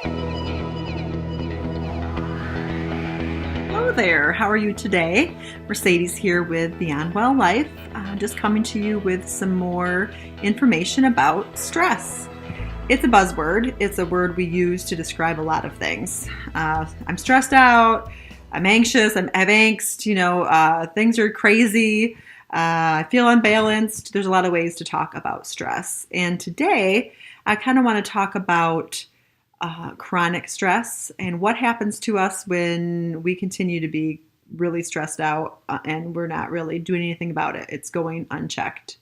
Hello there. How are you today? Mercedes here with Beyond Well Life, just coming to you with some more information about stress. It's a buzzword. It's a word we use to describe a lot of things. I'm stressed out. I'm anxious. I have angst. Things are crazy. I feel unbalanced. There's a lot of ways to talk about stress. And today, I kind of want to talk about chronic stress and what happens to us when we continue to be really stressed out and we're not really doing anything about it. It's going unchecked.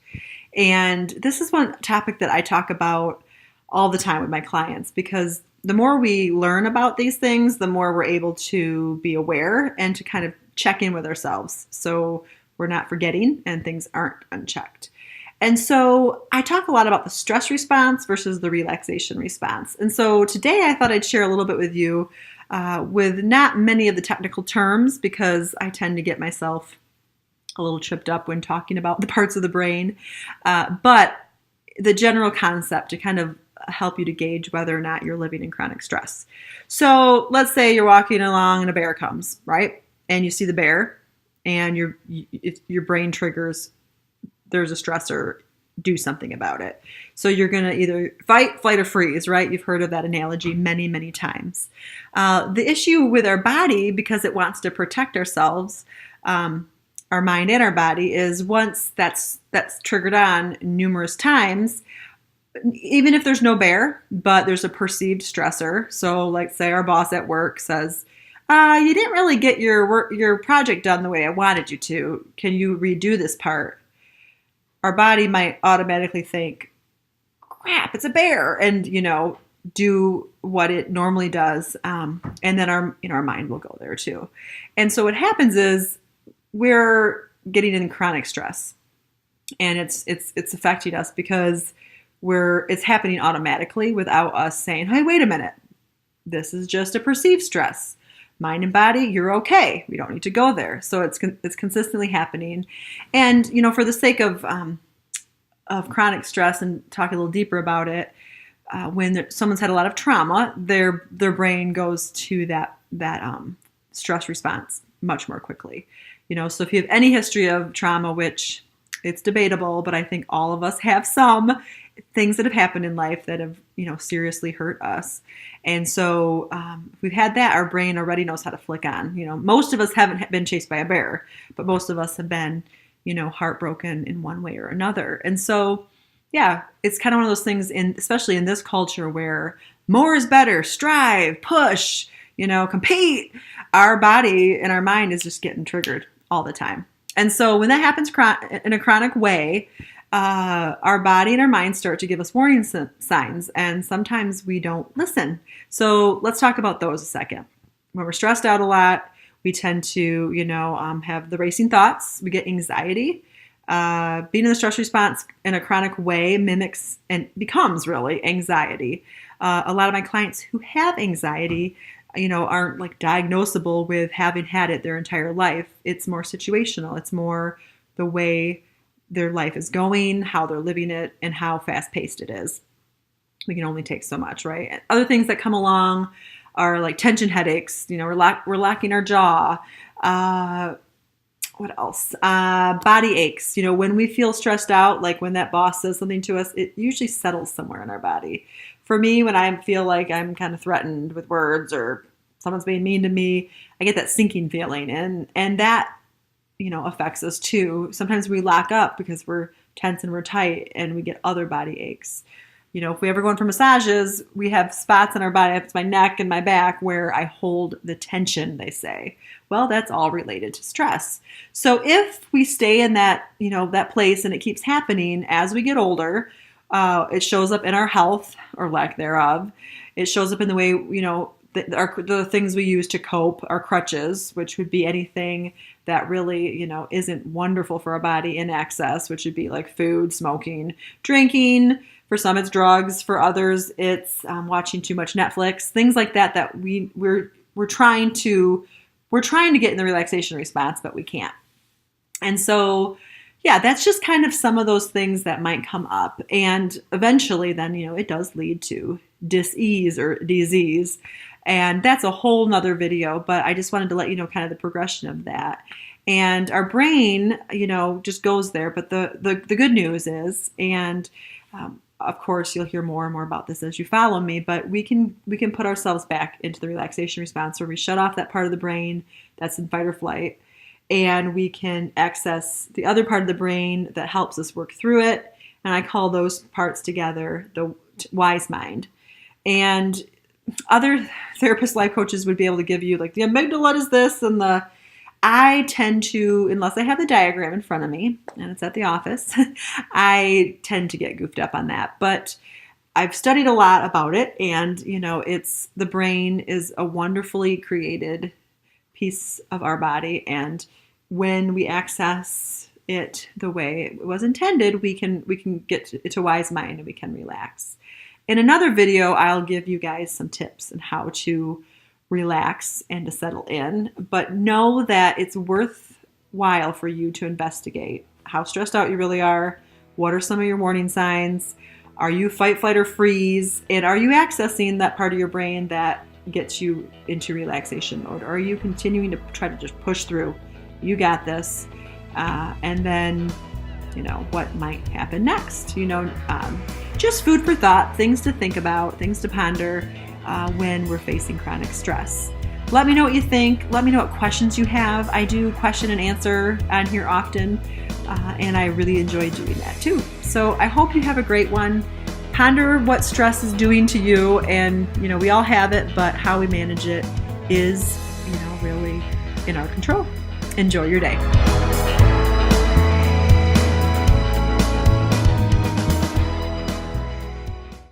And this is one topic that I talk about all the time with my clients, because the more we learn about these things, the more we're able to be aware and to kind of check in with ourselves, so we're not forgetting and things aren't unchecked. And so I talk a lot about the stress response versus the relaxation response. And so today I thought I'd share a little bit with you with not many of the technical terms, because I tend to get myself a little tripped up when talking about the parts of the brain, but the general concept to kind of help you to gauge whether or not you're living in chronic stress. So let's say you're walking along and a bear comes, right? And you see the bear and your brain triggers, there's a stressor, do something about it. So you're going to either fight, flight, or freeze, right? You've heard of that analogy many, many times. The issue with our body, because it wants to protect ourselves, our mind and our body, is once that's triggered on numerous times, even if there's no bear, but there's a perceived stressor. So like say our boss at work says, you didn't really get your project done the way I wanted you to. Can you redo this part? Our body might automatically think, crap, it's a bear, and, do what it normally does. And then our mind will go there too. And so what happens is we're getting in chronic stress, and it's affecting us because it's happening automatically without us saying, hey, wait a minute, this is just a perceived stress. Mind and body, you're okay. We don't need to go there. So it's consistently happening. And, for the sake of chronic stress and talk a little deeper about it, when someone's had a lot of trauma, their brain goes to that stress response much more quickly. So if you have any history of trauma, which it's debatable, but I think all of us have some things that have happened in life that have, seriously hurt us. And so if we've had that, our brain already knows how to flick on. Most of us haven't been chased by a bear, but most of us have been, heartbroken in one way or another. And so, yeah, it's kind of one of those things, especially in this culture where more is better, strive, push, compete. Our body and our mind is just getting triggered all the time. And so when that happens in a chronic way, our body and our mind start to give us warning signs, and sometimes we don't listen. So let's talk about those a second. When we're stressed out a lot, we tend to, have the racing thoughts. We get anxiety. Being in the stress response in a chronic way mimics and becomes really anxiety. A lot of my clients who have anxiety, aren't like diagnosable with having had it their entire life. It's more situational. It's more the way their life is going, how they're living it, and how fast-paced it is. We can only take so much, right? Other things that come along are like tension headaches. We're locking our jaw. What else? Body aches. When we feel stressed out, like when that boss says something to us, it usually settles somewhere in our body. For me, when I feel like I'm kind of threatened with words or someone's being mean to me, I get that sinking feeling, and that affects us too. Sometimes we lock up because we're tense and we're tight, and we get other body aches. If we ever go in for massages, we have spots on our body, it's my neck and my back, where I hold the tension, they say. Well, that's all related to stress. So if we stay in that, that place, and it keeps happening as we get older, it shows up in our health or lack thereof. It shows up in the way, the things we use to cope, our crutches, which would be anything that really, isn't wonderful for our body in excess, which would be like food, smoking, drinking. For some, it's drugs. For others, it's watching too much Netflix, things like that. That we're trying to get in the relaxation response, but we can't. And so, yeah, that's just kind of some of those things that might come up, and eventually, then it does lead to dis-ease or disease. And that's a whole nother video, but I just wanted to let you know kind of the progression of that. And our brain, just goes there. But the good news is, and of course, you'll hear more and more about this as you follow me, but we can put ourselves back into the relaxation response where we shut off that part of the brain that's in fight or flight, and we can access the other part of the brain that helps us work through it. And I call those parts together the wise mind. And other therapists, life coaches would be able to give you like the amygdala is this, and I tend to, unless I have the diagram in front of me and it's at the office, I tend to get goofed up on that. But I've studied a lot about it, and the brain is a wonderfully created piece of our body, and when we access it the way it was intended, we can get to wise mind and we can relax. In another video, I'll give you guys some tips on how to relax and to settle in, but know that it's worthwhile for you to investigate how stressed out you really are. What are some of your warning signs? Are you fight, flight, or freeze? And are you accessing that part of your brain that gets you into relaxation mode? Or are you continuing to try to just push through? You got this. And then, what might happen next? Just food for thought, things to think about, things to ponder when we're facing chronic stress. Let me know what you think. Let me know what questions you have. I do question and answer on here often, and I really enjoy doing that too. So I hope you have a great one. Ponder what stress is doing to you, and we all have it, but how we manage it is really in our control. Enjoy your day.